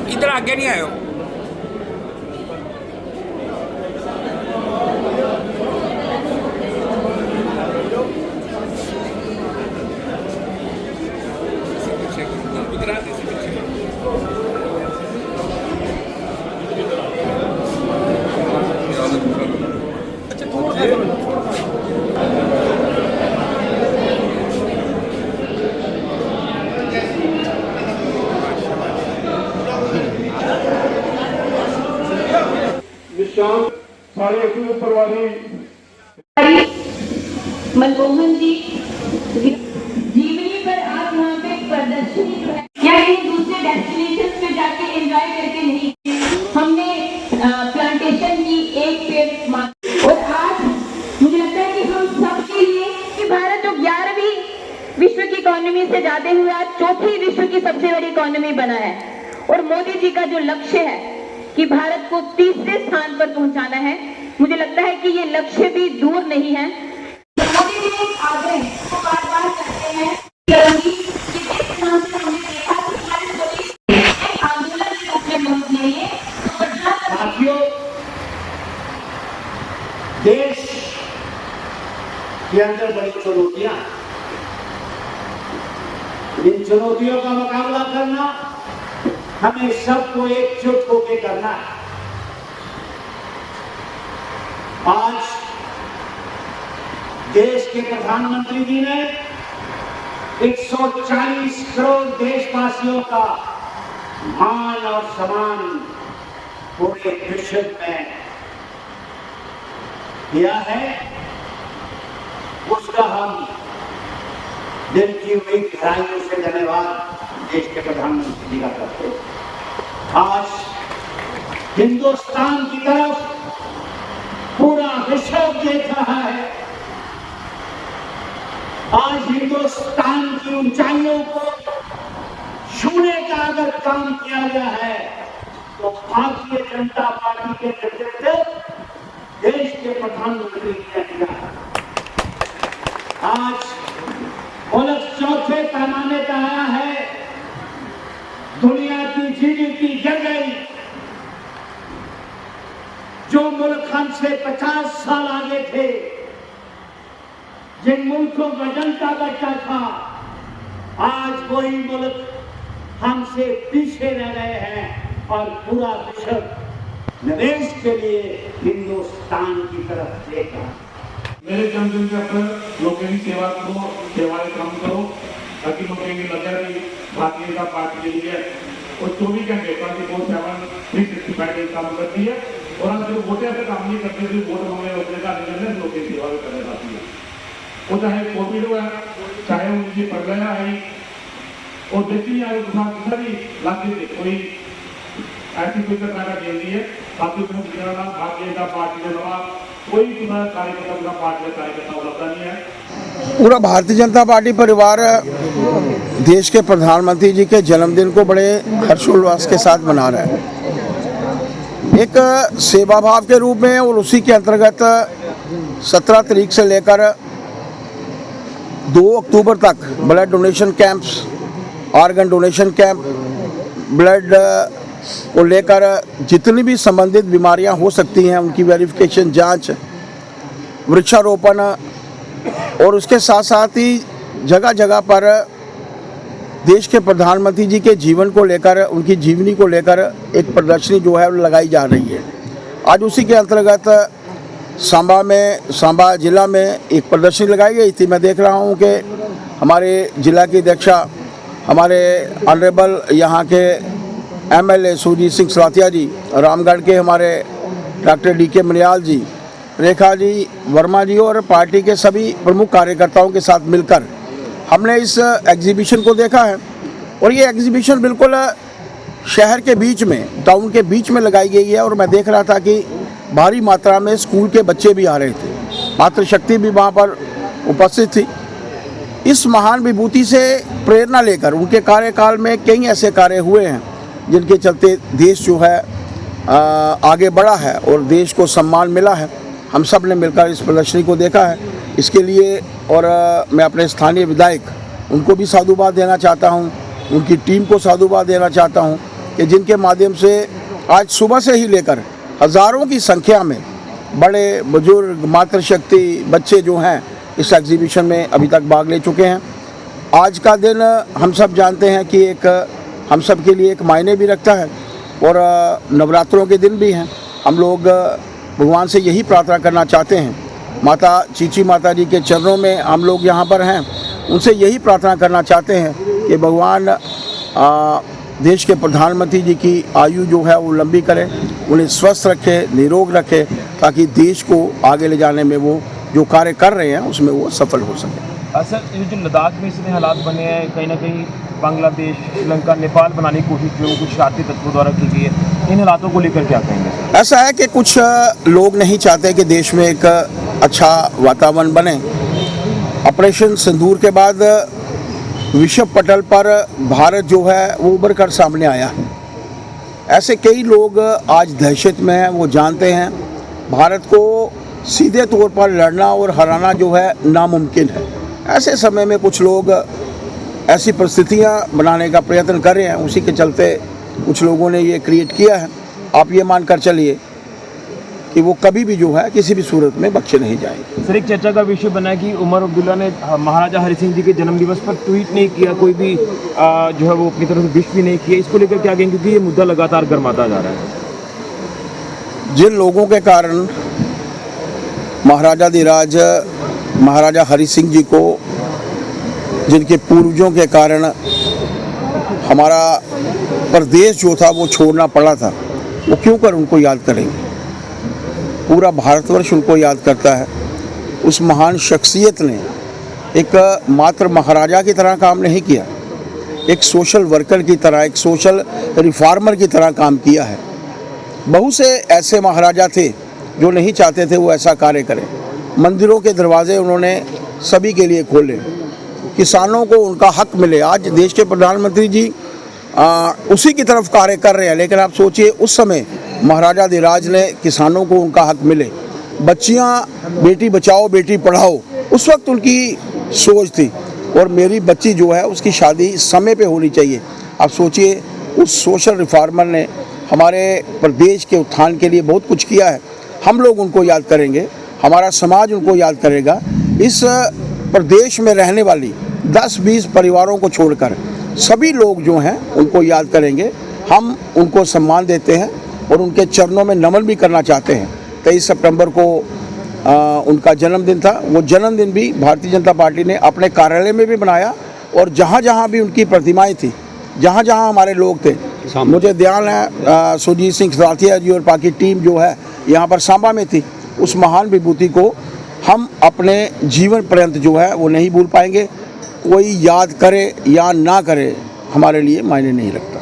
इधर आगे नहीं आयो। सारे परिवारी मनमोहन जी जीवनी पर आप यहाँ पे प्रदर्शनी जो है या कहीं दूसरे डेस्टिनेशन पे जाके एंजॉय करके नहीं, हमने प्लांटेशन की एक पेड़ और आज मुझे लगता है कि हम सबके लिए कि भारत जो 11वीं विश्व की इकोनॉमी से जाते हुए आज चौथी विश्व की सबसे बड़ी इकोनॉमी बना है और मोदी जी का जो लक्ष्य है कि भारत को तीसरे स्थान पर पहुंचाना है, मुझे लगता है कि ये लक्ष्य भी दूर नहीं है। मोदी जी एक आग्रह को बार-बार करते हैं कि जिस तरह से हमने देखा कि हमारे सभी एक आंदोलन के रूप में मुल्क में ये साथियों, देश के अंदर बड़ी चुनौतियां, इन चुनौतियों का मुकाबला करना हमें सबको एकजुट होकर करना है। आज देश के प्रधानमंत्री जी ने 140 करोड़ देशवासियों का मान और सम्मान पूरे विश्व में किया है। उसका हम दिल की हुई गहराइयों से धन्यवाद देश के प्रधानमंत्री जी का करते हैं। आज हिंदुस्तान की तरफ पूरा विश्व देख रहा है। आज हिंदुस्तान की ऊंचाइयों को छूने का अगर काम किया गया है तो भारतीय जनता पार्टी के नेतृत्व देश के प्रधानमंत्री ने किया है। आज मुल्क चौथे पैमाने पर आया है। दुनिया की जीडीपी गिर गई। जो मुल्क हमसे 50 साल आगे थे, जिन मुल्कों का जनता बचा था, आज वही मुल्क हमसे पीछे रह गए हैं और पूरा विश्व निवेश के लिए हिंदुस्तान की तरफ देख रहा है। मेरे जन्मदिन के अवसर लोगों की सेवा करो, सेवाएं काम करो, ताकि लोगों की लगे रही भारतीय जनता पार्टी के लिए और 24 घंटे 24/7 365 काम करती है। और हम सिर्फ वोटे से काम नहीं करते, सिर्फ वोट मांगने रोकने का निर्णय लोगों की सेवा भी करने जाती है। वो चाहे कोविड हुआ, चाहे उनकी प्रलया आई और देखती है सभी लाखों से कोई ऐसी कोई सरकार दे दी है, बाकी भारतीय जनता पार्टी के अलावा कोई कार्यकर्ता उपलब्ध नहीं है। पूरा भारतीय जनता पार्टी परिवार देश के प्रधानमंत्री जी के जन्मदिन को बड़े हर्षोल्लास के साथ मना रहा है, एक सेवा भाव के रूप में। और उसी के अंतर्गत 17 तारीख से लेकर 2 अक्टूबर तक blood donation camps, organ donation camp, blood को लेकर जितनी भी संबंधित बीमारियां हो सकती हैं उनकी वेरिफिकेशन, जांच, वृक्षारोपण और उसके साथ साथ ही जगह जगह पर देश के प्रधानमंत्री जी के जीवन को लेकर, उनकी जीवनी को लेकर एक प्रदर्शनी जो है लगाई जा रही है। आज उसी के अंतर्गत सांबा जिला में एक प्रदर्शनी लगाई गई थी। मैं देख रहा हूँ कि हमारे जिला की अध्यक्षा, हमारे ऑनरेबल यहाँ के MLA सुरजीत सिंह सलाथिया जी, रामगढ़ के हमारे डॉक्टर DK मनियाल जी, रेखा जी वर्मा जी और पार्टी के सभी प्रमुख कार्यकर्ताओं के साथ मिलकर हमने इस एग्जीबिशन को देखा है। और ये एग्जीबिशन बिल्कुल शहर के बीच में, टाउन के बीच में लगाई गई है। और मैं देख रहा था कि भारी मात्रा में स्कूल के बच्चे भी आ रहे थे, मातृशक्ति भी वहाँ पर उपस्थित थी। इस महान विभूति से प्रेरणा लेकर उनके कार्यकाल में कई ऐसे कार्य हुए हैं जिनके चलते देश जो है आगे बढ़ा है और देश को सम्मान मिला है। हम सब ने मिलकर इस प्रदर्शनी को देखा है, इसके लिए और मैं अपने स्थानीय विधायक उनको भी साधुवाद देना चाहता हूं, उनकी टीम को साधुवाद देना चाहता हूं कि जिनके माध्यम से आज सुबह से ही लेकर हज़ारों की संख्या में बड़े बुजुर्ग, मातृशक्ति, बच्चे जो हैं इस एग्जीबिशन में अभी तक भाग ले चुके हैं। आज का दिन हम सब जानते हैं कि एक हम सब के लिए एक मायने भी रखता है और नवरात्रों के दिन भी हैं। हम लोग भगवान से यही प्रार्थना करना चाहते हैं, माता चीची माता जी के चरणों में हम लोग यहाँ पर हैं, उनसे यही प्रार्थना करना चाहते हैं कि भगवान देश के प्रधानमंत्री जी की आयु जो है वो लंबी करे, उन्हें स्वस्थ रखे, निरोग रखे, ताकि देश को आगे ले जाने में वो जो कार्य कर रहे हैं उसमें वो सफल हो सके। सर, ये जो लद्दाख में इसमें हालात बने हैं, कहीं ना कहीं बांग्लादेश, श्रीलंका, नेपाल बनाने की कोशिश जो कुछ शरारती तत्वों द्वारा की गई है, इन हालातों को लेकर क्या कहेंगे? ऐसा है कि कुछ लोग नहीं चाहते कि देश में एक अच्छा वातावरण बने। ऑपरेशन सिंदूर के बाद विश्व पटल पर भारत जो है वो उभर कर सामने आया है। ऐसे कई लोग आज दहशत में हैं, वो जानते हैं भारत को सीधे तौर पर लड़ना और हराना जो है नामुमकिन है। ऐसे समय में कुछ लोग ऐसी परिस्थितियां बनाने का प्रयत्न कर रहे हैं, उसी के चलते कुछ लोगों ने ये क्रिएट किया है। आप ये मानकर चलिए कि वो कभी भी जो है किसी भी सूरत में बख्शे नहीं जाएंगे। सर, एक चर्चा का विषय बना है कि उमर अब्दुल्ला ने महाराजा हरि सिंह जी के जन्म दिवस पर ट्वीट नहीं किया, कोई भी जो है वो अपनी तरफ से विश भी नहीं किया। इसको लेकर क्या कहेंगे, क्योंकि ये मुद्दा लगातार गर्माता जा रहा है। जिन लोगों के कारण महाराजाधिराज महाराजा हरि सिंह जी को, जिनके पूर्वजों के कारण हमारा प्रदेश जो था वो छोड़ना पड़ा था, वो क्यों कर उनको याद करेंगे? पूरा भारतवर्ष उनको याद करता है। उस महान शख्सियत ने एक मात्र महाराजा की तरह काम नहीं किया, एक सोशल वर्कर की तरह, एक सोशल रिफॉर्मर की तरह काम किया है। बहुत से ऐसे महाराजा थे जो नहीं चाहते थे वो ऐसा कार्य करें। मंदिरों के दरवाजे उन्होंने सभी के लिए खोले, किसानों को उनका हक मिले। आज देश के प्रधानमंत्री जी उसी की तरफ कार्य कर रहे हैं, लेकिन आप सोचिए उस समय महाराजाधिराज ने किसानों को उनका हक मिले। बच्चियां बेटी बचाओ बेटी पढ़ाओ उस वक्त उनकी सोच थी, और मेरी बच्ची जो है उसकी शादी समय पे होनी चाहिए। आप सोचिए उस सोशल रिफॉर्मर ने हमारे प्रदेश के उत्थान के लिए बहुत कुछ किया है। हम लोग उनको याद करेंगे, हमारा समाज उनको याद करेगा। इस प्रदेश में रहने वाली 10-20 परिवारों को छोड़कर सभी लोग जो हैं उनको याद करेंगे। हम उनको सम्मान देते हैं और उनके चरणों में नमन भी करना चाहते हैं। 23 सितंबर को उनका जन्मदिन था। वो जन्मदिन भी भारतीय जनता पार्टी ने अपने कार्यालय में भी बनाया, और जहाँ जहाँ भी उनकी प्रतिमाएं थी, जहाँ जहाँ हमारे लोग थे, मुझे ध्यान है सुरजीत सिंह सलाथिया जी और बाकी टीम जो है यहाँ पर सांबा में थी। उस महान विभूति को हम अपने जीवन पर्यंत जो है वो नहीं भूल पाएंगे। कोई याद करे या ना करे हमारे लिए मायने नहीं रखता।